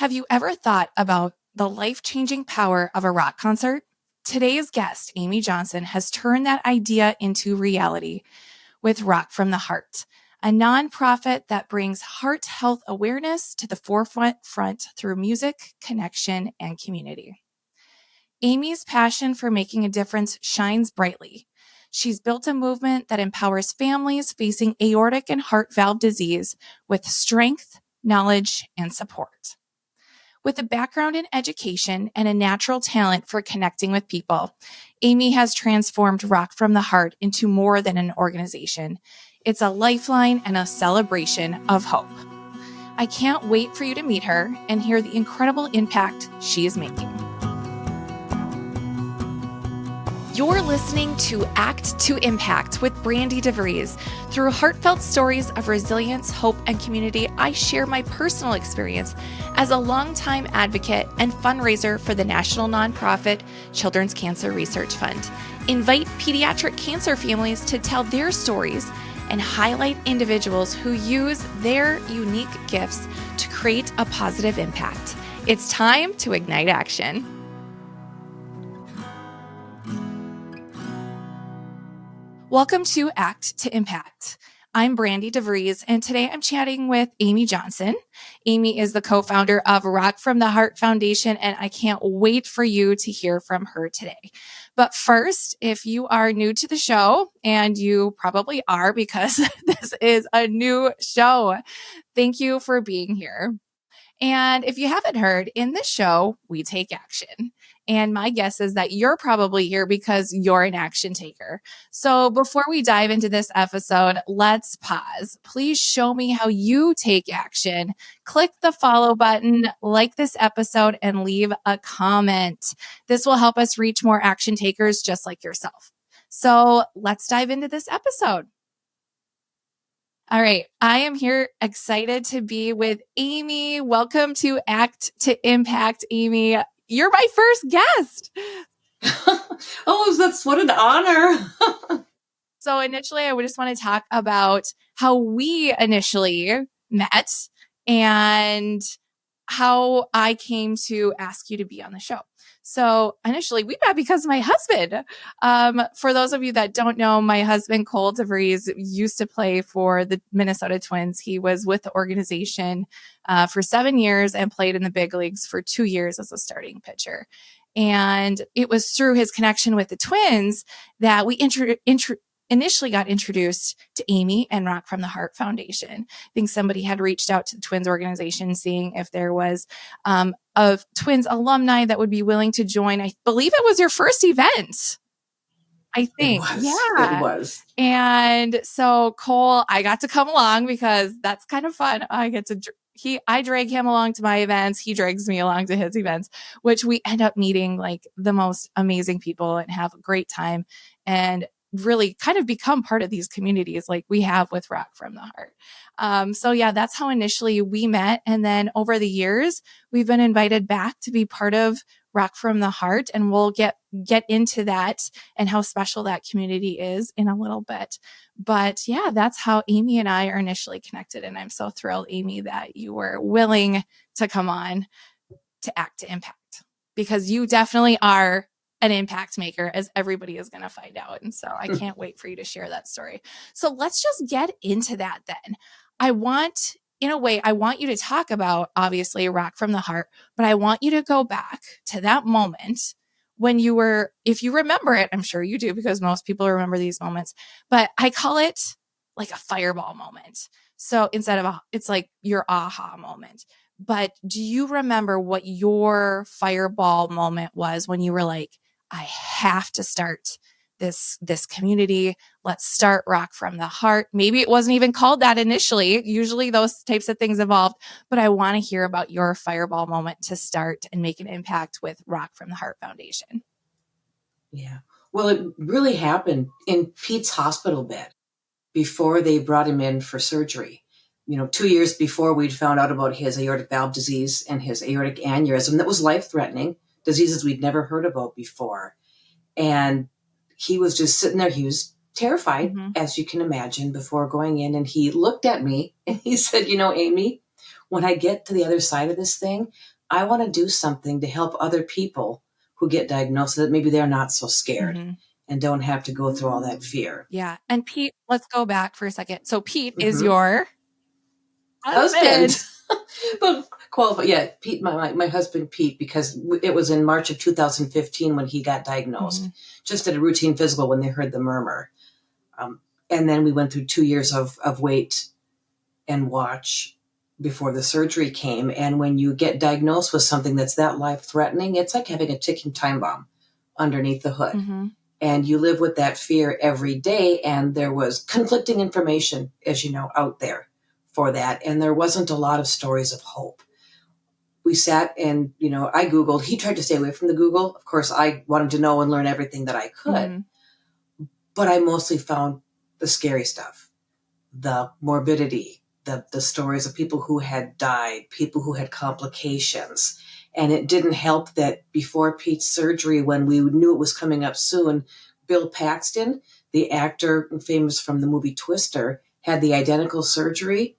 Have you ever thought about the life-changing power of a rock concert? Today's guest, Amy Johnson, has turned that idea into reality with Rock from the Heart, a nonprofit that brings heart health awareness to the forefront through music, connection, and community. Amy's passion for making a difference shines brightly. She's built a movement that empowers families facing aortic and heart valve disease with strength, knowledge, and support. With a background in education and a natural talent for connecting with people, Amy has transformed Rock from the Heart into more than an organization. It's a lifeline and a celebration of hope. I can't wait for you to meet her and hear the incredible impact she is making. You're listening to Act to Impact with Brandi DeVries. Through heartfelt stories of resilience, hope, and community, I share my personal experience as a longtime advocate and fundraiser for the national nonprofit Children's Cancer Research Fund. Invite pediatric cancer families to tell their stories and highlight individuals who use their unique gifts to create a positive impact. It's time to ignite action. Welcome to Act to Impact. I'm Brandi DeVries, and today I'm chatting with Amy Johnson. Amy is the co-founder of Rock from the Heart Foundation, and I can't wait for you to hear from her today. But first, if you are new to the show, and you probably are because this is a new show, thank you for being here. And if you haven't heard, in this show, we take action. And my guess is that you're probably here because you're an action taker. So before we dive into this episode, let's pause. Please show me how you take action. Click the follow button, like this episode, and leave a comment. This will help us reach more action takers just like yourself. So let's dive into this episode. All right. I am here excited to be with Amy. Welcome to Act to Impact, Amy. You're my first guest. Oh, what an honor. So initially, I would just want to talk about how we initially met and how I came to ask you to be on the show. So initially, we met because of my husband. For those of you that don't know, my husband, Cole DeVries, used to play for the Minnesota Twins. He was with the organization for 7 years and played in the big leagues for 2 years as a starting pitcher. And it was through his connection with the Twins that we initially got introduced to Amy and Rock from the Heart Foundation. I think somebody had reached out to the Twins organization, seeing if there was a Twins alumni that would be willing to join. I believe it was your first event. I think. It was. And so Cole, I got to come along because that's kind of fun. I drag him along to my events. He drags me along to his events, which we end up meeting like the most amazing people and have a great time and really kind of become part of these communities like we have with Rock from the Heart. So yeah, that's how initially we met. And then over the years, we've been invited back to be part of Rock from the Heart. And we'll get into that and how special that community is in a little bit. But yeah, that's how Amy and I are initially connected. And I'm so thrilled, Amy, that you were willing to come on to Act to Impact, because you definitely are an impact maker, as everybody is going to find out. And so I can't wait for you to share that story. So let's just get into that then. I want you to talk about, obviously, Rock from the Heart, but I want you to go back to that moment when you were, if you remember it, I'm sure you do because most people remember these moments, but I call it like a fireball moment. So it's like your aha moment. But do you remember what your fireball moment was when you were like, I have to start this community. Let's start Rock from the Heart. Maybe it wasn't even called that initially. Usually those types of things evolved, but I want to hear about your fireball moment to start and make an impact with Rock from the Heart Foundation. Yeah. Well, it really happened in Pete's hospital bed before they brought him in for surgery. 2 years before, we'd found out about his aortic valve disease and his aortic aneurysm that was life-threatening, diseases we'd never heard about before. And he was just sitting there. He was terrified, as you can imagine, before going in. And he looked at me and he said, Amy, when I get to the other side of this thing, I want to do something to help other people who get diagnosed so that maybe they're not so scared and don't have to go through all that fear. Yeah. And Pete, let's go back for a second. So Pete is Mhm. your husband. Well, qualified. Yeah, Pete, my husband, Pete, because it was in March of 2015 when he got diagnosed, just at a routine physical when they heard the murmur. And then we went through 2 years of wait and watch before the surgery came. And when you get diagnosed with something that's that life-threatening, it's like having a ticking time bomb underneath the hood. And you live with that fear every day. And there was conflicting information, as you know, out there for that. And there wasn't a lot of stories of hope. We sat and, I Googled. He tried to stay away from the Google. Of course, I wanted to know and learn everything that I could. But I mostly found the scary stuff, the morbidity, the stories of people who had died, people who had complications. And it didn't help that before Pete's surgery, when we knew it was coming up soon, Bill Paxton, the actor famous from the movie Twister, had the identical surgery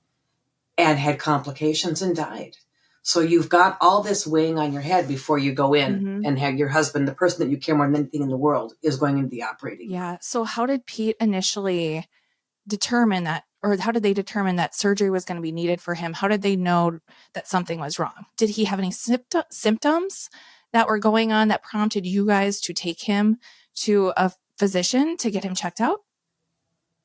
and had complications and died. So you've got all this weighing on your head before you go in and have your husband, the person that you care more than anything in the world, is going into the operating room. Yeah. So how did Pete initially determine that, or how did they determine that surgery was going to be needed for him? How did they know that something was wrong? Did he have any symptoms that were going on that prompted you guys to take him to a physician to get him checked out?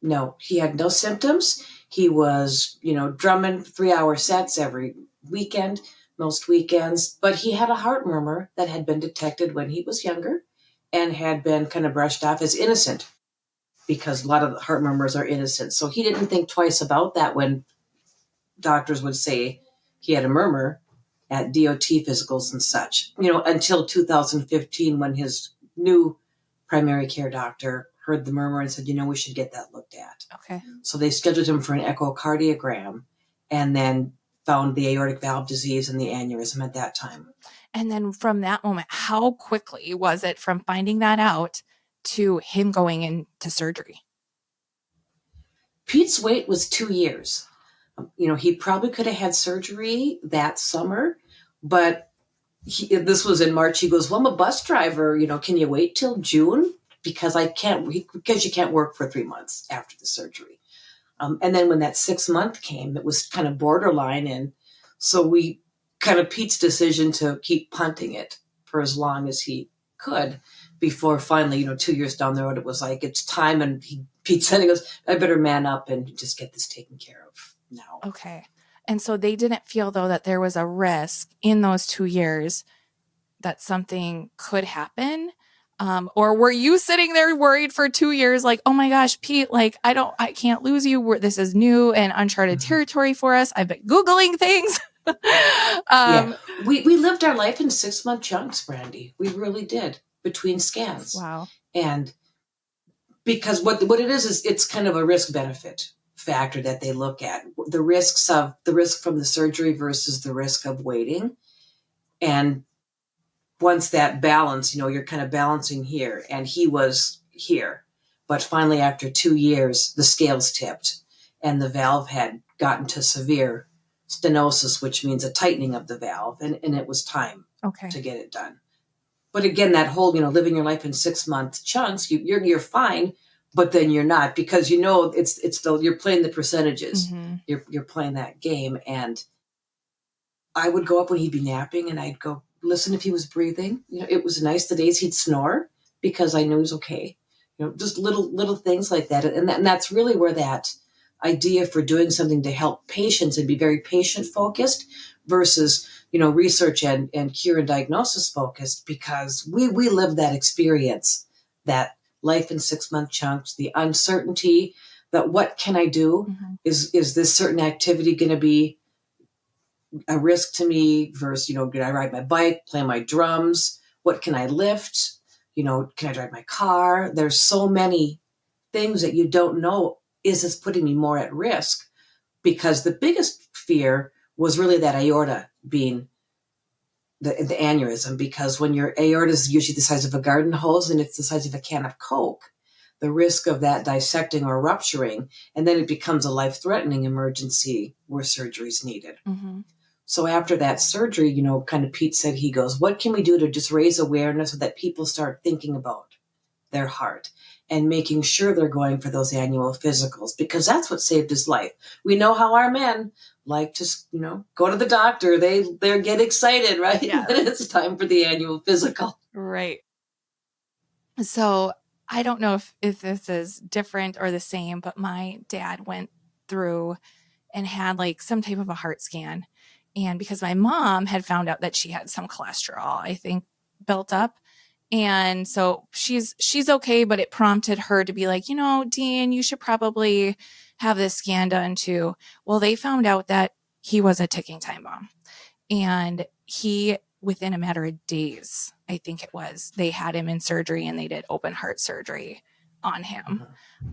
No, he had no symptoms. He was, drumming 3-hour sets every weekend, most weekends, but he had a heart murmur that had been detected when he was younger and had been kind of brushed off as innocent because a lot of heart murmurs are innocent. So he didn't think twice about that when doctors would say he had a murmur at DOT physicals and such, until 2015 when his new primary care doctor heard the murmur and said, we should get that looked at. Okay. So they scheduled him for an echocardiogram and then found the aortic valve disease and the aneurysm at that time. And then from that moment, how quickly was it from finding that out to him going into surgery? Pete's wait was 2 years. He probably could have had surgery that summer, but this was in March. He goes, well, I'm a bus driver. Can you wait till June? Because you can't work for 3 months after the surgery. And then when that 6-month came, it was kind of borderline. And so we kind of Pete's decision to keep punting it for as long as he could before finally, 2 years down the road, it was like, it's time. And Pete said, he goes, I better man up and just get this taken care of now. Okay. And so they didn't feel, though, that there was a risk in those 2 years that something could happen? Or were you sitting there worried for 2 years, like, oh my gosh, Pete, like, I can't lose you. This is new and uncharted territory for us. I've been Googling things. Yeah, we lived our life in 6-month chunks, Brandi. We really did, between scans. Wow. And because what it is it's kind of a risk benefit factor that they look at. The risk from the surgery versus the risk of waiting. And once that balance, you're kind of balancing here, and he was here. But finally, after 2 years, the scales tipped and the valve had gotten to severe stenosis, which means a tightening of the valve. And it was time to get it done. But again, that whole, living your life in 6-month chunks, you're fine, but then you're not, because it's still, you're playing the percentages. You're playing that game. And I would go up when he'd be napping and I'd go listen if he was breathing. It was nice the days he'd snore because I knew he was okay. Just little things like that. And that's really where that idea for doing something to help patients and be very patient focused versus, research and cure and diagnosis focused, because we live that experience, that life in 6-month chunks, the uncertainty that what can I do? Is this certain activity going to be a risk to me versus, can I ride my bike, play my drums? What can I lift? Can I drive my car? There's so many things that you don't know. Is this putting me more at risk? Because the biggest fear was really that aorta being the aneurysm, because when your aorta is usually the size of a garden hose and it's the size of a can of Coke, the risk of that dissecting or rupturing, and then it becomes a life-threatening emergency where surgery is needed. So after that surgery, kind of Pete said, he goes, what can we do to just raise awareness so that people start thinking about their heart and making sure they're going for those annual physicals, because that's what saved his life. We know how our men like to, go to the doctor. They get excited, right? Yeah. When it's time for the annual physical. Right. So I don't know if this is different or the same, but my dad went through and had like some type of a heart scan. And because my mom had found out that she had some cholesterol, I think, built up. And so she's okay, but it prompted her to be like, Dean, you should probably have this scan done too. Well, they found out that he was a ticking time bomb. And he, within a matter of days, I think it was, they had him in surgery and they did open heart surgery on him.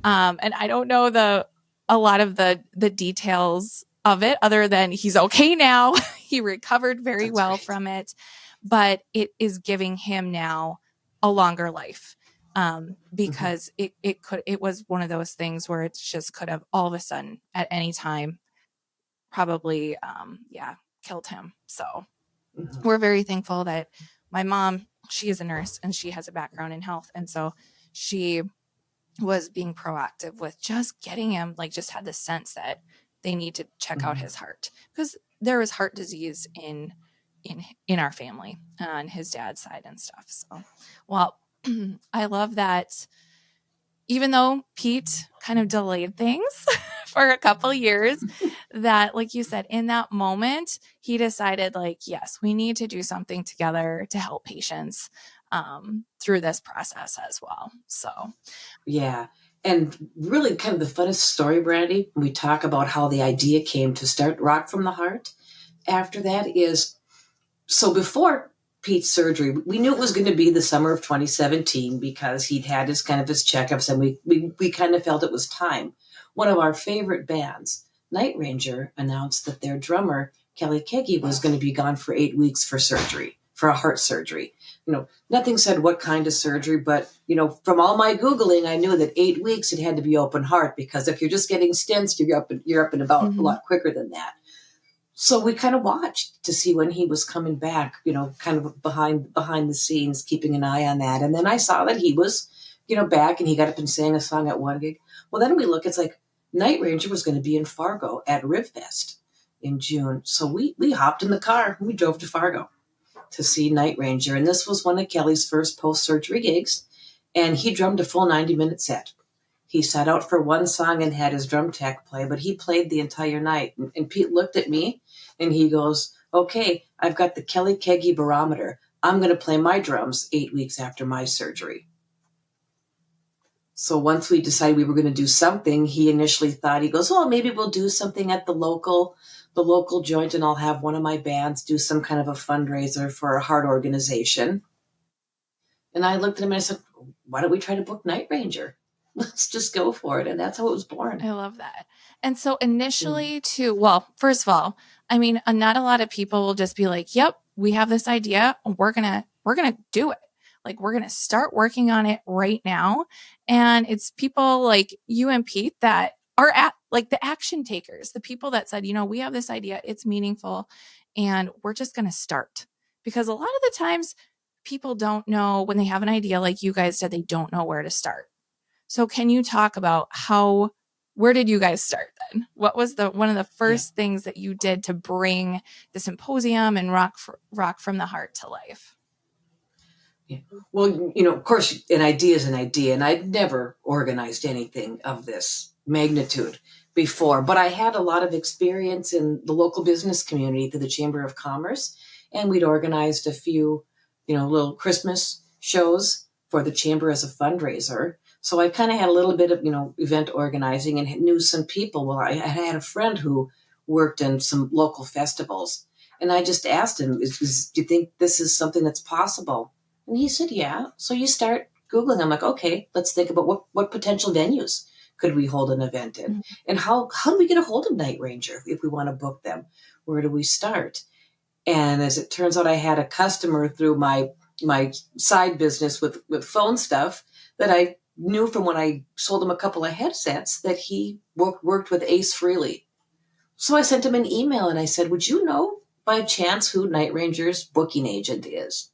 And I don't know a lot of the details of it, other than he's okay now. He recovered very That's well right. from it, but it is giving him now a longer life. Because it was one of those things where it just could have all of a sudden at any time probably killed him. So we're very thankful that my mom, she is a nurse and she has a background in health, and so she was being proactive with just getting him, like, just had the sense that they need to check out his heart, because there was heart disease in our family on his dad's side and stuff. So, well, I love that even though Pete kind of delayed things for a couple years, that, like you said, in that moment, he decided, like, yes, we need to do something together to help patients through this process as well. So, Yeah. And really kind of the funnest story, Brandi, when we talk about how the idea came to start Rock from the Heart after that is, so before Pete's surgery, we knew it was going to be the summer of 2017 because he'd had his checkups, and we kind of felt it was time. One of our favorite bands, Night Ranger, announced that their drummer, Kelly Keggy, was going to be gone for 8 weeks for surgery, for a heart surgery. Nothing said what kind of surgery, but, from all my Googling, I knew that 8 weeks it had to be open heart, because if you're just getting stents, you're up and about a lot quicker than that. So we kind of watched to see when he was coming back, kind of behind the scenes, keeping an eye on that. And then I saw that he was, back, and he got up and sang a song at one gig. Well, then we look, it's like Night Ranger was going to be in Fargo at Ribfest in June. So we hopped in the car and we drove to Fargo to see Night Ranger. And this was one of Kelly's first post-surgery gigs. And he drummed a full 90-minute set. He sat out for one song and had his drum tech play, but he played the entire night. And Pete looked at me and he goes, okay, I've got the Kelly Keggy barometer. I'm going to play my drums 8 weeks after my surgery. So once we decided we were going to do something, he initially thought, he goes, oh, maybe we'll do something at the local joint, and I'll have one of my bands do some kind of a fundraiser for a heart organization. And I looked at him and I said, why don't we try to book Night Ranger? Let's just go for it. And that's how it was born. I love that. And so initially too, well, first of all, I mean, not a lot of people will just be like, yep, we have this idea. We're going to do it. Like, we're going to start working on it right now. And it's people like you and Pete that are at, like, the action takers, the people that said, we have this idea, it's meaningful, and we're just going to start. Because a lot of the times people don't know, when they have an idea, like you guys said, they don't know where to start. So can you talk about where did you guys start then? What was one of the first things that you did to bring the symposium and Rock from the Heart to life? Yeah. Well, of course, an idea is an idea, and I'd never organized anything of this magnitude before, but I had a lot of experience in the local business community through the Chamber of Commerce, and we'd organized a few, little Christmas shows for the Chamber as a fundraiser. So I kind of had a little bit of, event organizing and knew some people. Well, I had a friend who worked in some local festivals, and I just asked him, do you think this is something that's possible? And he said, yeah. So you start Googling. I'm like, okay, let's think about what potential venues could we hold an event in? And how do we get a hold of Night Ranger if we want to book them? Where do we start? And as it turns out, I had a customer through my side business with phone stuff that I knew from when I sold him a couple of headsets that he worked with Ace Frehley. So I sent him an email and I said, would you know by chance who Night Ranger's booking agent is.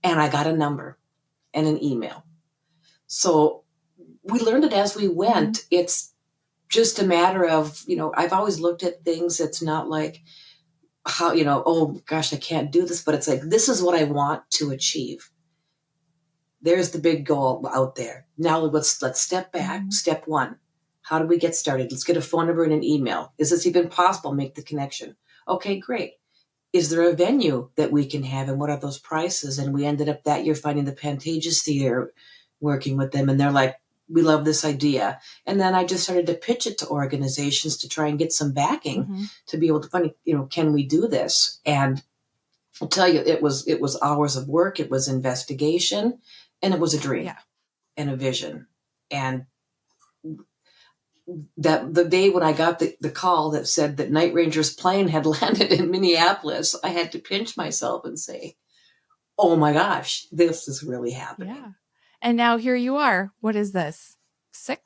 And I got a number and an email. So we learned it as we went. Mm-hmm. It's just a matter of, I've always looked at things. It's not like how, oh gosh, I can't do this, but it's like, this is what I want to achieve. There's the big goal out there. Now let's step back. Mm-hmm. Step one. How do we get started? Let's get a phone number and an email. Is this even possible? Make the connection. Okay, great. Is there a venue that we can have, and what are those prices? And we ended up that year finding the Pantages Theater, working with them, and they're like, we love this idea. And then I just started to pitch it to organizations to try and get some backing. Mm-hmm. To be able to find, can we do this? And I'll tell you, it was hours of work, it was investigation, and it was a dream. Yeah. And a vision. And that the day when I got the call that said that Night Ranger's plane had landed in Minneapolis, I had to pinch myself and say, oh my gosh, this is really happening. Yeah. And now here you are. What is this? 6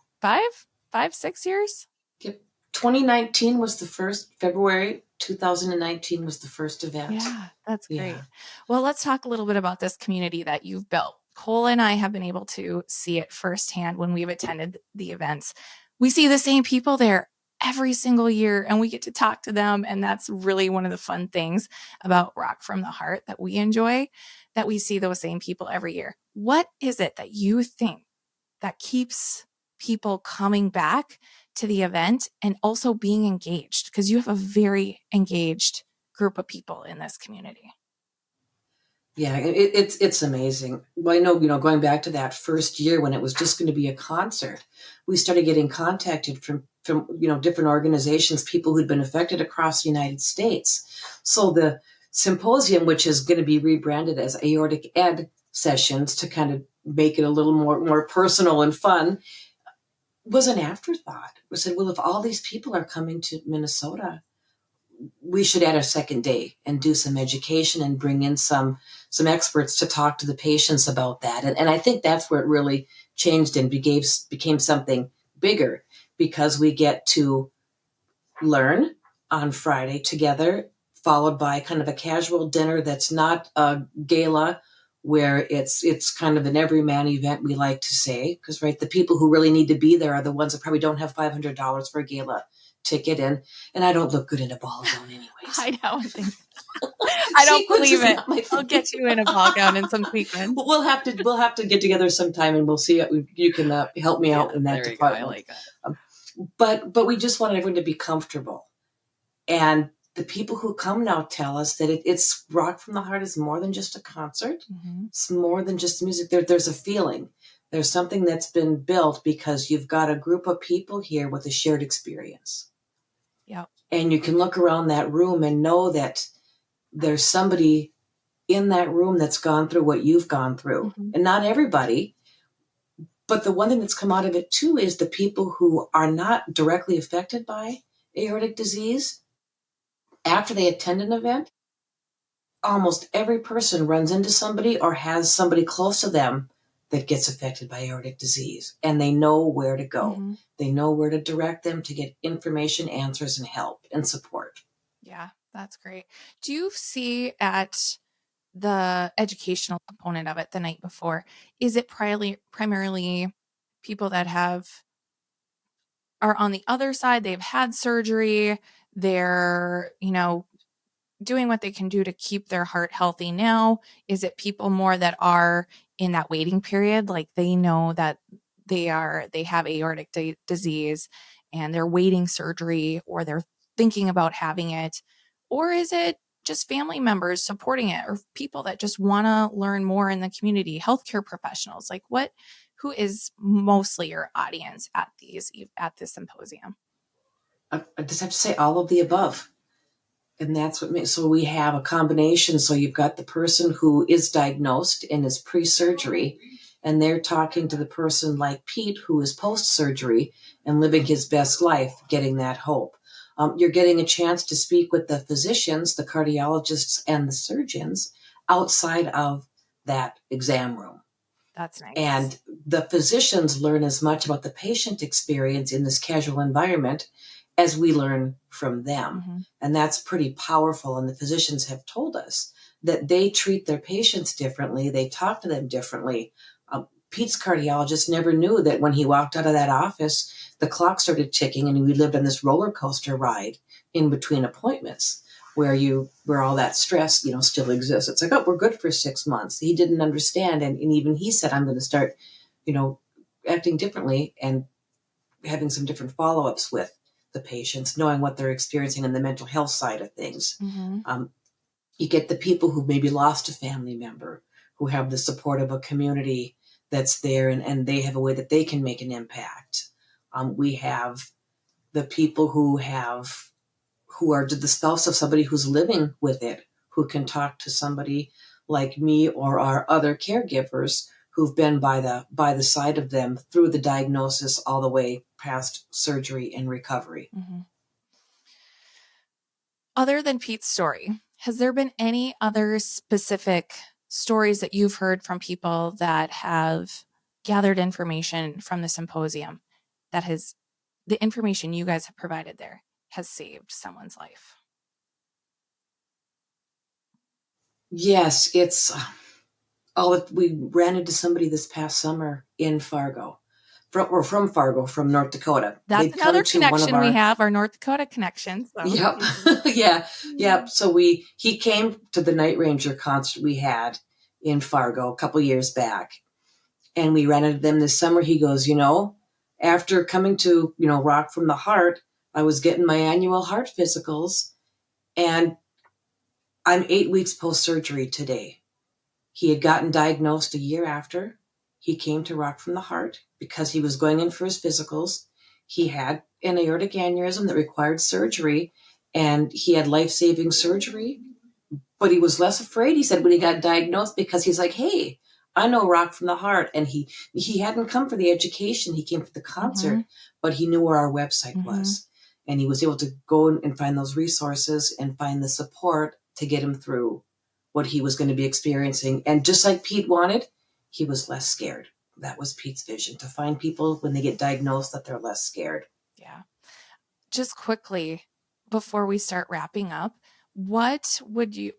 years? Yep. 2019 was the first, February 2019 was the first event. Yeah, that's great. Yeah. Well, let's talk a little bit about this community that you've built. Cole and I have been able to see it firsthand when we've attended the events. We see the same people there every single year, and we get to talk to them. And that's really one of the fun things about Rock from the Heart that we enjoy, that we see those same people every year. What is it that you think that keeps people coming back to the event and also being engaged? Because you have a very engaged group of people in this community. Yeah, it's amazing. Well, I know, going back to that first year when it was just going to be a concert, we started getting contacted from different organizations, people who'd been affected across the United States. So the symposium, which is going to be rebranded as Aortic Ed Sessions to kind of make it a little more personal and fun, was an afterthought. We said, well, if all these people are coming to Minnesota, we should add a second day and do some education and bring in some experts to talk to the patients about that. And I think that's where it really changed and became something bigger, because we get to learn on Friday together, followed by kind of a casual dinner that's not a gala, where it's kind of an everyman event, we like to say, because the people who really need to be there are the ones that probably don't have $500 for a gala ticket, and I don't look good in a ball gown anyways. I don't think I don't believe it. I'll get you in a ball gown and some sequins. We'll have to get together sometime, and we'll see if you can help me out in that department. I like that. But we just want everyone to be comfortable, and the people who come now tell us that it's Rock from the Heart is more than just a concert. Mm-hmm. It's more than just music. There's a feeling. There's something that's been built because you've got a group of people here with a shared experience. Yeah. And you can look around that room and know that there's somebody in that room that's gone through what you've gone through. Mm-hmm. And not everybody, but the one thing that's come out of it too is the people who are not directly affected by aortic disease. After they attend an event, almost every person runs into somebody or has somebody close to them that gets affected by aortic disease, and they know where to go. Mm-hmm. They know where to direct them to get information, answers, and help and support. Yeah, that's great. Do you see at the educational component of it the night before, is it primarily people that are on the other side, they've had surgery, they're, doing what they can do to keep their heart healthy now? Is it people more that are in that waiting period, like they know that they have aortic disease and they're waiting surgery, or they're thinking about having it? Or is it just family members supporting it, or people that just want to learn more in the community, healthcare professionals? Like who is mostly your audience at this symposium? I just have to say all of the above. And that's what makes, so we have a combination. So you've got the person who is diagnosed and is pre-surgery, and they're talking to the person like Pete, who is post-surgery and living his best life, getting that hope. You're getting a chance to speak with the physicians, the cardiologists, and the surgeons outside of that exam room. That's nice. And the physicians learn as much about the patient experience in this casual environment as we learn from them. Mm-hmm. And that's pretty powerful. And the physicians have told us that they treat their patients differently. They talk to them differently. Pete's cardiologist never knew that when he walked out of that office, the clock started ticking and we lived on this roller coaster ride in between appointments where all that stress, still exists. It's like, oh, we're good for 6 months. He didn't understand. And even he said, I'm going to start, acting differently and having some different follow-ups with the patients, knowing what they're experiencing in the mental health side of things. Mm-hmm. You get the people who maybe lost a family member, who have the support of a community that's there, and they have a way that they can make an impact. We have the people who are the spouse of somebody who's living with it, who can talk to somebody like me or our other caregivers who've been by the side of them through the diagnosis all the way past surgery and recovery. Mm-hmm. Other than Pete's story, has there been any other specific stories that you've heard from people that have gathered information from the symposium that has the information you guys have provided there has saved someone's life? Yes, it's we ran into somebody this past summer in Fargo, from Fargo, from North Dakota. That's They'd come another to one of connection we our. have, our North Dakota connection. So. Yep. Yeah. Yep. So he came to the Night Ranger concert we had in Fargo a couple years back, and we ran into them this summer. He goes, after coming to, Rock from the Heart, I was getting my annual heart physicals, and I'm 8 weeks post-surgery today. He had gotten diagnosed a year after he came to Rock from the Heart because he was going in for his physicals. He had an aortic aneurysm that required surgery, and he had life-saving surgery, but he was less afraid, he said, when he got diagnosed, because he's like, hey, I know Rock from the Heart. And he hadn't come for the education. He came for the concert, Mm-hmm. but he knew where our website Mm-hmm. was. And he was able to go and find those resources and find the support to get him through what he was going to be experiencing. And just like Pete wanted, he was less scared. That was Pete's vision, to find people when they get diagnosed that they're less scared. Yeah. Just quickly, before we start wrapping up, what do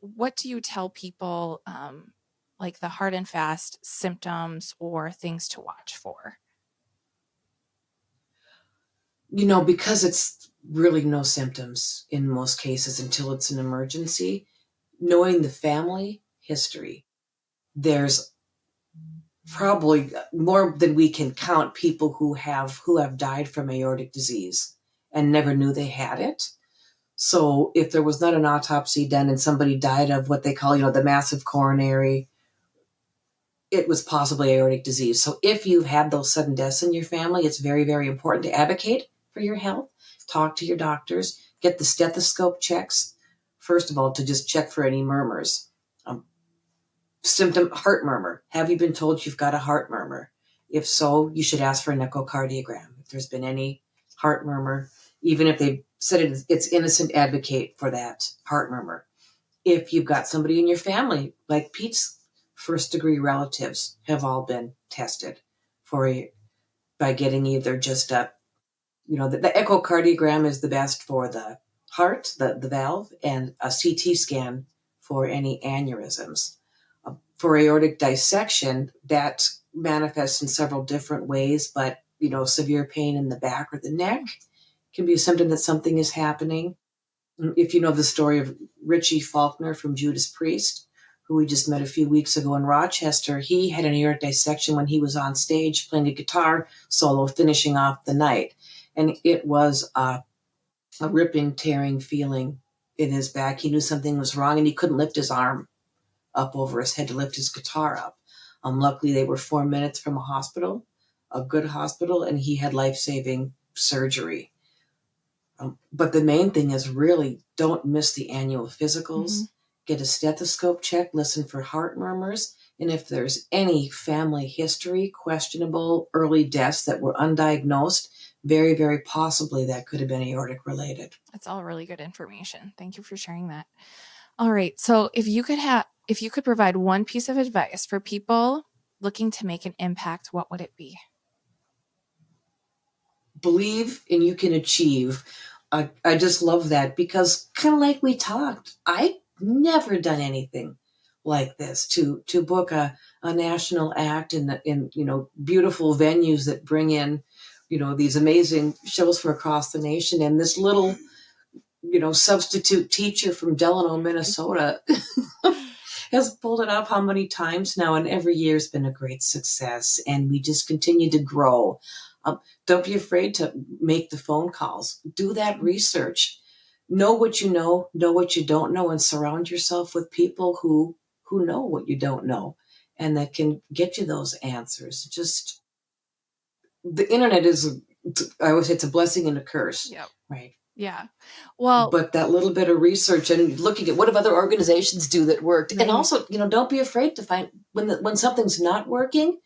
you tell people, like the hard and fast symptoms or things to watch for? Because it's really no symptoms in most cases until it's an emergency, knowing the family history, there's probably more than we can count people who have died from aortic disease and never knew they had it. So if there was not an autopsy done and somebody died of what they call, the massive coronary, it was possibly aortic disease. So if you've had those sudden deaths in your family, it's very, very important to advocate for your health. Talk to your doctors, get the stethoscope checks, first of all, to just check for any murmurs. Symptom, heart murmur. Have you been told you've got a heart murmur? If so, you should ask for an echocardiogram. If there's been any heart murmur, even if they said it's innocent, advocate for that heart murmur. If you've got somebody in your family, like Pete's first degree relatives have all been tested by getting either just the echocardiogram is the best for the heart, the valve, and a CT scan for any aneurysms. For aortic dissection, that manifests in several different ways, but severe pain in the back or the neck can be a symptom that something is happening. If you know the story of Richie Faulkner from Judas Priest, who we just met a few weeks ago in Rochester, he had an aortic dissection when he was on stage playing a guitar solo, finishing off the night. And it was a ripping, tearing feeling in his back. He knew something was wrong and he couldn't lift his arm up over his head to lift his guitar up. Luckily, they were 4 minutes from a good hospital, and he had life-saving surgery. But the main thing is really don't miss the annual physicals. Mm-hmm. Get a stethoscope check, listen for heart murmurs. And if there's any family history, questionable early deaths that were undiagnosed, very, very possibly that could have been aortic related. That's all really good information. Thank you for sharing that. All right. So if you could provide one piece of advice for people looking to make an impact, what would it be? Believe and you can achieve. I just love that because kind of like we talked, I never done anything like this to book a national act in beautiful venues that bring in these amazing shows from across the nation, and this little substitute teacher from Delano, Minnesota has pulled it off how many times now, and every year has been a great success, and we just continue to grow. Don't be afraid to make the phone calls. Do that research. Know what you know what you don't know, and surround yourself with people who know what you don't know and that can get you those answers. Just the internet is, I always say, it's a blessing and a curse. Yep. Right. Yeah. Well, but that little bit of research and looking at what have other organizations do that worked, right. and also, don't be afraid to find when something's not working,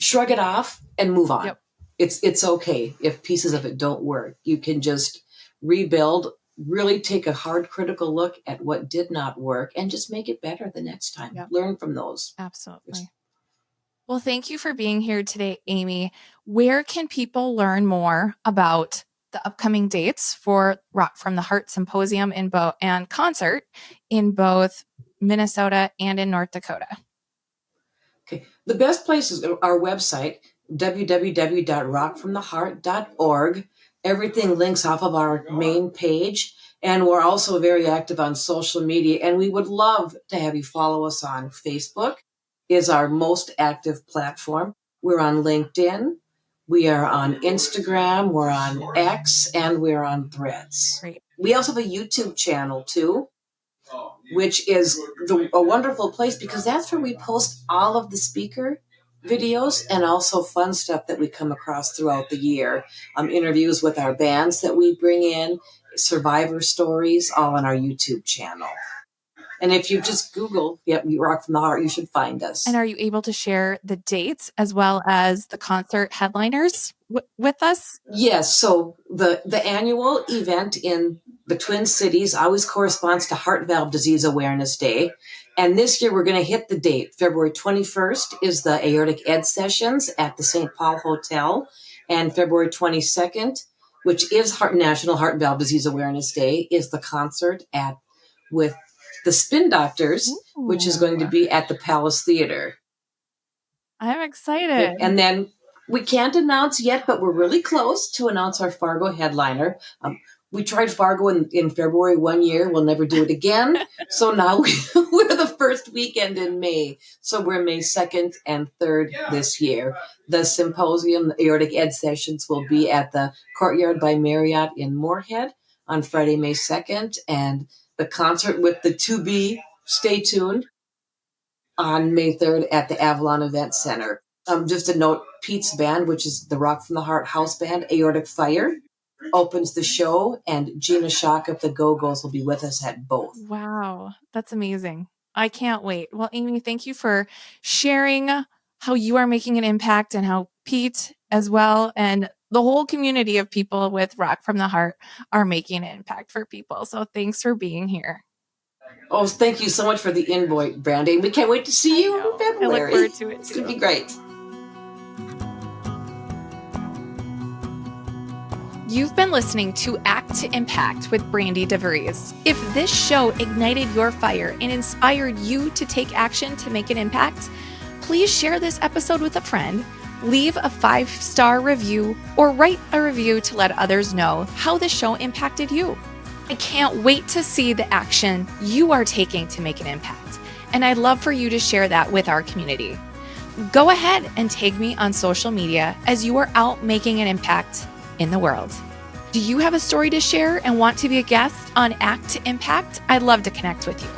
shrug it off and move on. Yep. It's okay if pieces of it don't work. You can just rebuild, really take a hard critical look at what did not work and just make it better the next time. Yep. Learn from those. Absolutely. Well, thank you for being here today, Amy. Where can people learn more about the upcoming dates for Rock from the Heart Symposium and concert in both Minnesota and in North Dakota? Okay. The best place is our website, www.rockfromtheheart.org. Everything links off of our main page, and we're also very active on social media, and we would love to have you follow us on Facebook. Is our most active platform. We're on LinkedIn, we are on Instagram, we're on X, and we're on Threads. Great. We also have a YouTube channel too, which is a wonderful place because that's where we post all of the speaker videos and also fun stuff that we come across throughout the year. Interviews with our bands that we bring in, survivor stories, all on our YouTube channel. And if you just Google, we Rock from the Heart, you should find us. And are you able to share the dates as well as the concert headliners with us? Yes. So the annual event in the Twin Cities always corresponds to Heart Valve Disease Awareness Day. And this year we're going to hit the date. February 21st is the Aortic Ed Sessions at the St. Paul Hotel. And February 22nd, which is National Heart Valve Disease Awareness Day, is the concert with the Spin Doctors, which is going to be at the Palace Theater. I'm excited. And then we can't announce yet, but we're really close to announce our Fargo headliner. We tried Fargo in February one year. We'll never do it again. So now we're the first weekend in May. So we're May 2nd and 3rd this year. The symposium, the Aortic Ed Sessions, will be at the Courtyard by Marriott in Moorhead on Friday, May 2nd. And the concert with the 2B, stay tuned, on May 3rd at the Avalon Event Center. Just a note, Pete's band, which is the Rock from the Heart house band, Aortic Fire, opens the show, and Gina Shock of the Go-Go's will be with us at both. Wow, that's amazing. I can't wait. Well, Amy, thank you for sharing how you are making an impact and how Pete as well and the whole community of people with Rock from the Heart are making an impact for people. So thanks for being here. Oh, thank you so much for the invite, Brandi. We can't wait to see you in February. I look forward to it too. It's going to be great. You've been listening to Act to Impact with Brandi DeVries. If this show ignited your fire and inspired you to take action to make an impact, please share this episode with a friend, leave a 5-star review, or write a review to let others know how the show impacted you. I can't wait to see the action you are taking to make an impact, and I'd love for you to share that with our community. Go ahead and tag me on social media as you are out making an impact in the world. Do you have a story to share and want to be a guest on Act to Impact? I'd love to connect with you.